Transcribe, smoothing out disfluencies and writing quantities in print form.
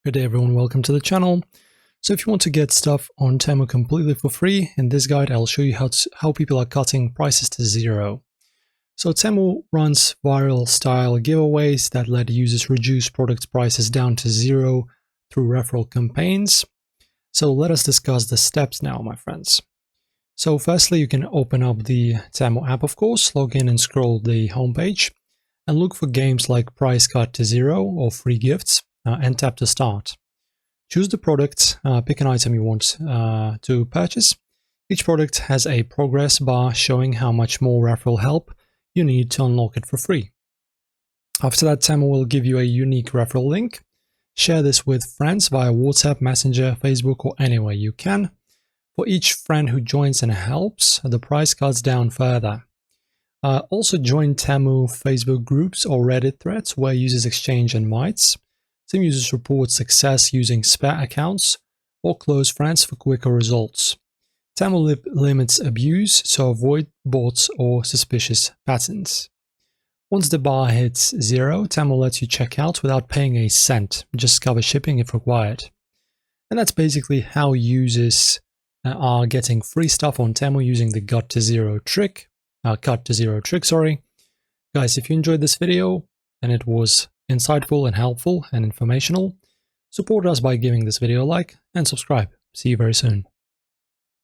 Good day everyone, welcome to the channel. So if you want to get stuff on Temu completely for free, in this guide I'll show you how people are cutting prices to zero. So Temu runs viral style giveaways that let users reduce product prices down to zero through referral campaigns. So let us discuss the steps now, my friends. So firstly, you can open up the Temu app, of course, log in and scroll the homepage and look for games like Price Cut to Zero or Free Gifts. And tap to start. Choose the product, pick an item you want to purchase. Each product has a progress bar showing how much more referral help you need to unlock it for free. After that, Temu will give you a unique referral link. Share this with friends via WhatsApp, Messenger, Facebook, or anywhere you can. For each friend who joins and helps, the price cuts down further. Also join Temu Facebook groups or Reddit threads where users exchange and mites. Some users report success using spare accounts or close friends for quicker results. Temu limits abuse, so avoid bots or suspicious patterns. Once the bar hits zero, Temu lets you check out without paying a cent, just cover shipping if required. And that's basically how users are getting free stuff on Temu using the cut to zero trick. Guys, if you enjoyed this video and it was insightful and helpful and informational, support us by giving this video a like and subscribe. See you very soon.